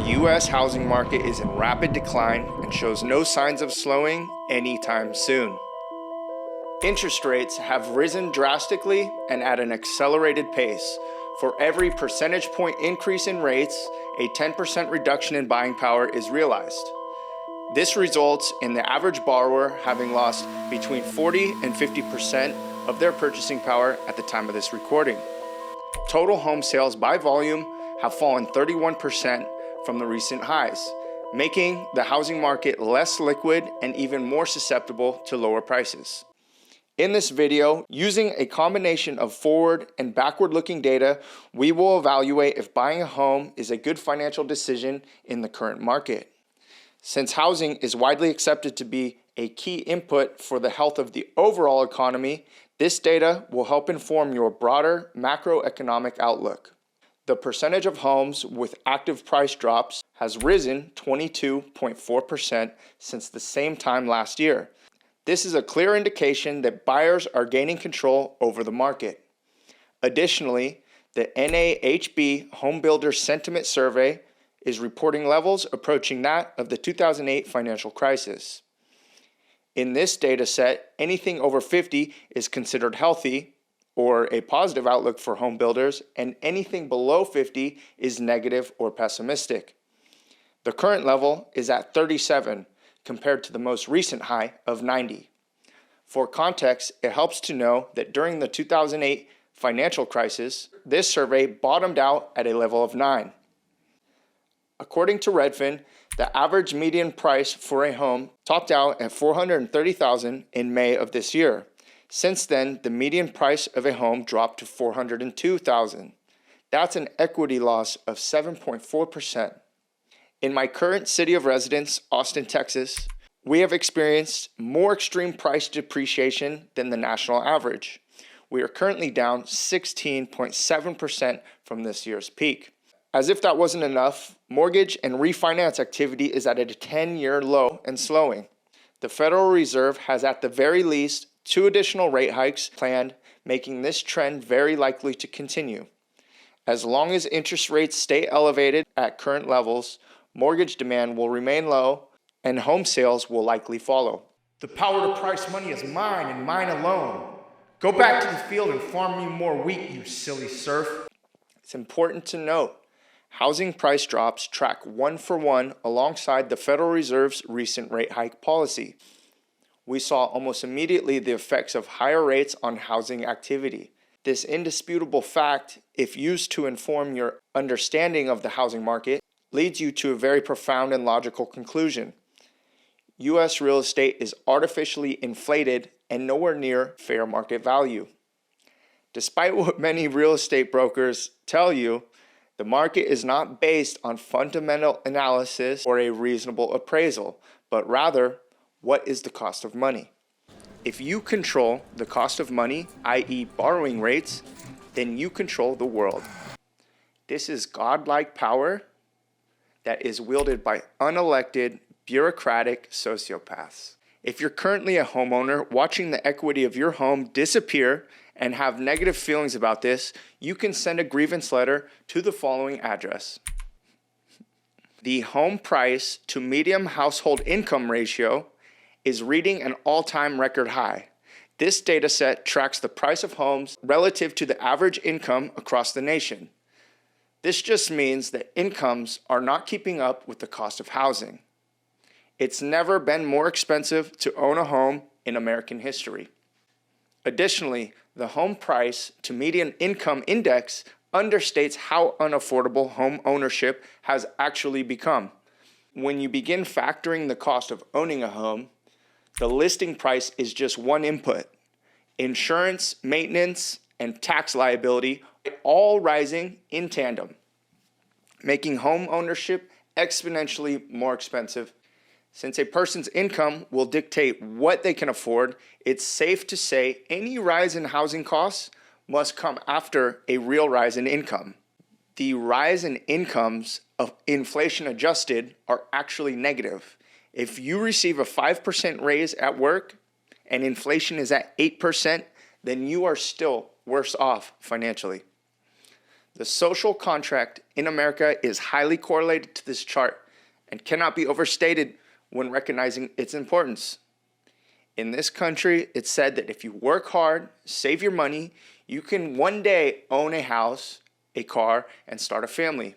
U.S. housing market is in rapid decline and shows no signs of slowing anytime soon. Interest rates have risen drastically and at an accelerated pace. For every percentage point increase in rates, a 10% reduction in buying power is realized. This results in the average borrower having lost between 40 and 50% of their purchasing power at the time of this recording. Total home sales by volume have fallen 31% from the recent highs, making the housing market less liquid and even more susceptible to lower prices. In this video, using a combination of forward and backward-looking data, we will evaluate if buying a home is a good financial decision in the current market. Since housing is widely accepted to be a key input for the health of the overall economy, this data will help inform your broader macroeconomic outlook. The percentage of homes with active price drops has risen 22.4% since the same time last year. This is a clear indication that buyers are gaining control over the market. Additionally, the NAHB Home Builder Sentiment Survey is reporting levels approaching that of the 2008 financial crisis. In this data set, anything over 50 is considered healthy or a positive outlook for home builders, and anything below 50 is negative or pessimistic. The current level is at 37 compared to the most recent high of 90. For context, it helps to know that during the 2008 financial crisis, this survey bottomed out at a level of 9. According to Redfin, the average median price for a home topped out at $430,000 in May of this year. Since then, the median price of a home dropped to $402,000. That's an equity loss of 7.4%. In my current city of residence, Austin, Texas, we have experienced more extreme price depreciation than the national average. We are currently down 16.7% from this year's peak. As if that wasn't enough, mortgage and refinance activity is at a 10-year low and slowing. The Federal Reserve has at the very least 2 additional rate hikes planned, making this trend very likely to continue. As long as interest rates stay elevated at current levels, mortgage demand will remain low and home sales will likely follow. The power to price money is mine and mine alone. Go back to the field and farm me more wheat, you silly serf. It's important to note, housing price drops track one for one alongside the Federal Reserve's recent rate hike policy. We saw almost immediately the effects of higher rates on housing activity. This indisputable fact, if used to inform your understanding of the housing market, leads you to a very profound and logical conclusion. U.S. real estate is artificially inflated and nowhere near fair market value. Despite what many real estate brokers tell you, the market is not based on fundamental analysis or a reasonable appraisal, but rather, what is the cost of money? If you control the cost of money, i.e. borrowing rates, then you control the world. This is godlike power that is wielded by unelected, bureaucratic sociopaths. If you're currently a homeowner watching the equity of your home disappear and have negative feelings about this, you can send a grievance letter to the following address. The home price to median household income ratio is reading an all-time record high. This data set tracks the price of homes relative to the average income across the nation. This just means that incomes are not keeping up with the cost of housing. It's never been more expensive to own a home in American history. Additionally, the home price to median income index understates how unaffordable home ownership has actually become. When you begin factoring the cost of owning a home, the listing price is just one input. Insurance, maintenance, and tax liability are all rising in tandem, making home ownership exponentially more expensive. Since a person's income will dictate what they can afford, it's safe to say any rise in housing costs must come after a real rise in income. The rise in incomes of inflation adjusted are actually negative. If you receive a 5% raise at work and inflation is at 8%, then you are still worse off financially. The social contract in America is highly correlated to this chart and cannot be overstated when recognizing its importance. In this country, it's said that if you work hard, save your money, you can one day own a house, a car, and start a family.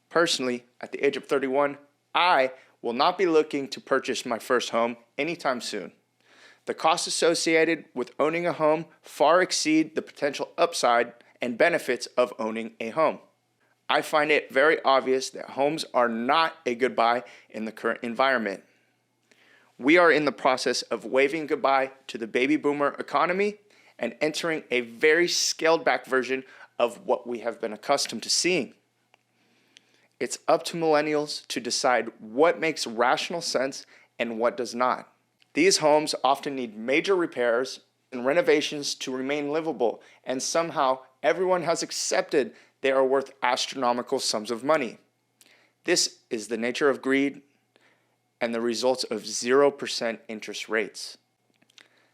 Personally, at the age of 31, I will not be looking to purchase my first home anytime soon. The costs associated with owning a home far exceed the potential upside and benefits of owning a home. I find it very obvious that homes are not a good buy in the current environment. We are in the process of waving goodbye to the baby boomer economy and entering a very scaled back version of what we have been accustomed to seeing. It's up to millennials to decide what makes rational sense and what does not. These homes often need major repairs and renovations to remain livable, and somehow everyone has accepted they are worth astronomical sums of money. This is the nature of greed and the results of 0% interest rates.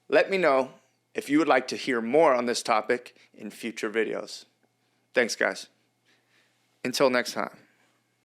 Let me know if you would like to hear more on this topic in future videos. Thanks, guys. Until next time.